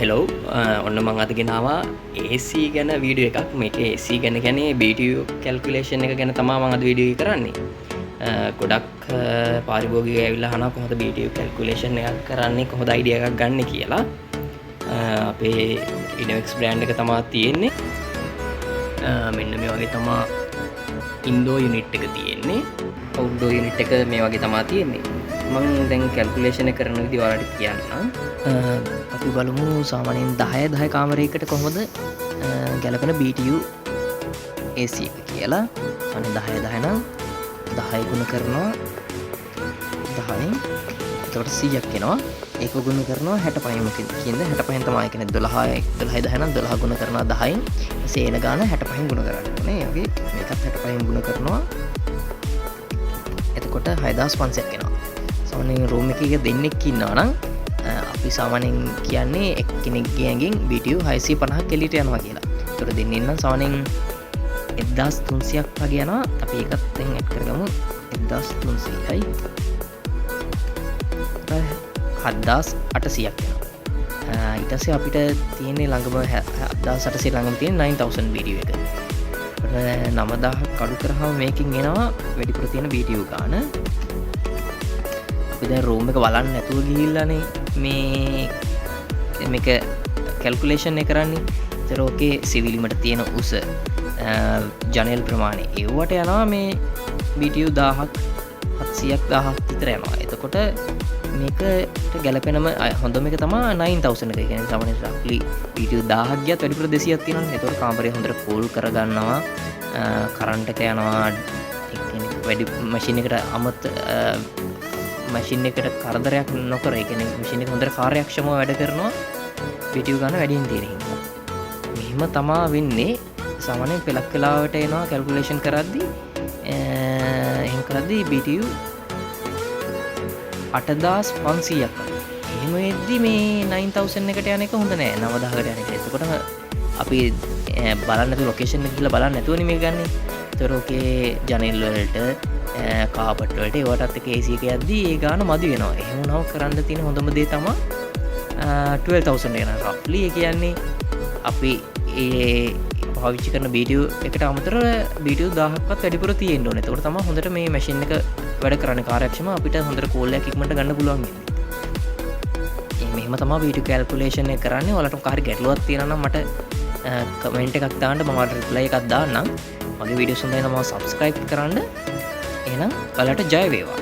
Hello ඔන්න මං අද ගෙනවා AC ගැන වීඩියෝ එකක් මේක AC ගැන ගැනේ BTU කැල්කුලේෂන් එක ගැන තමා මං අද වීඩියෝ කරන්නේ ගොඩක් පාරිභෝගිකයෝ ඇවිල්ලා අහනවා කොහොමද BTU කැල්කුලේෂන් එකක් කරන්නේ කොහොමද අයිඩියා එකක් ගන්න කියලා අපේ Innovex brand එක තමා තියෙන්නේ මෙන්න මේ වගේ තමා ඉන්ඩෝ යුනිට් එක තියෙන්නේ අවුට්ඩෝ යුනිට් එක මේ වගේ තමා තියෙන්නේ මං දැන් කැල්කුලේෂන් එක කරන විදිහ ඔයාලට කියන්නම් අපි බලමු සාමාන්‍යයෙන් 10 කාමරයකට කොහොමද ගැලපෙන BTU AC එක කියලා. අනේ 10 නම් 10 ගුණ කරනවා 10න් එතකොට 100ක් එනවා. ඒක ගුණ කරනවා 65 මොකද කියන්නේ 65න් තමයි කියන්නේ 12 10 නම් 12 ගුණ කරනවා 10න් සේන ගාන 65න් ගුණ කරන්නේ නේ. අපි මේකත් 65න් ගුණ කරනවා. එතකොට 6500ක් එනවා. සාමාන්‍යයෙන් රූම් එකක දෙන්නෙක් ඉන්නවා නම් අපි සාමාන්‍යයෙන් කියන්නේ එක්කෙනෙක්ගේ ඇඟෙන් BTU 650ක් එළියට යනවා කියලා. ඒතර දෙන්නේ නම් සාමාන්‍යයෙන් 1300ක් වගේ යනවා. අපි ඒකත් දැන් ඇඩ් කරගමු 1300යි 7800ක් යනවා. ඊට පස්සේ අපිට තියෙන්නේ ළඟම 7800 ළඟම තියෙන 9000 BTU එක. 9000ක් කඩු කරාම මේකෙන් එනවා වැඩිපුර තියෙන BTU ගාන. අපි දැන් රූම් එක බලන්න නැතුව ගිහිල්ලානේ මේක කැල්කුලේෂන් එක කරන්නේ. ඒතර ඕකේ සිවිලිමට තියෙන උස ජනෙල් ප්‍රමාණය ඒවට යනවා මේ BTU 1000ක් 700ක් 1000ක් විතර යනවා. එතකොට මේකට ගැලපෙනම හොඳම එක තමයි 9000 එක. ඒ කියන්නේ සාමාන්‍යයෙන් roughly BTU 1000ක් ගියත් වැඩිපුර 200ක් තියෙනවානේ. ඒතකොට කාමරය හොඳට කූල් කරගන්නවා. කරන්ට් එක යනවා. ඒ කියන්නේ වැඩි මැෂින් එකට මැෂින් එකට කරදරයක් නොකර ඒ කියන්නේ මැෂින් එක හොඳට කාර්යක්ෂමව වැඩ කරනවා BTU ගන්න වැඩියෙන් තියෙන හින්දා. මෙහෙම තමා වෙන්නේ සාමාන්‍යයෙන් පෙලක් වෙලාවට එනවා කැල්කුලේෂන් කරද්දී එහෙම කරද්දී BTU 8500ක් වගේ. එහෙම වෙද්දි මේ 9000 එකට යන එක හොඳ නෑ 9000කට යන එක. එතකොට අපි බලන්න නැතුව ලොකේෂන් එක ගිහලා බලන්න නැතුවනේ මේක ගන්නෙ. ඒතර ඔකේ ජනෙල් වලට කාපට් වලට ඒවටත් එක AC එක යද්දී ඒ ගාන මදි වෙනවා. එහෙම වුණාම කරන්න තියෙන හොඳම දේ තමයි 12000 යන roughly ඒ කියන්නේ අපි ඒ පාවිච්චි කරන BTU එකට අමතරව BTU 1000ක්වත් වැඩිපුර තියෙන්න ඕනේ. ඒකට තමයි හොඳට මේ මැෂින් එක වැඩ කරන්නේ කාර්යක්ෂම අපිට හොඳට කෝල් එකක් ඉක්මනට ගන්න පුළුවන් වෙන්නේ. මෙහෙම තමයි BTU කැල්කුලේෂන් එක කරන්නේ. ඔයාලට මොකක් හරි ගැටලුවක් තියෙනවා නම් මට කමෙන්ට් එකක් දාන්න මම ඔයාලට රිප්ලයි එකක් දාන්නම්. මගේ වීඩියෝස් හොඳයි නම් සබ්ස්ක්‍රයිබ් කරන්න. එහෙනම් ඔයාලට ජය වේවා.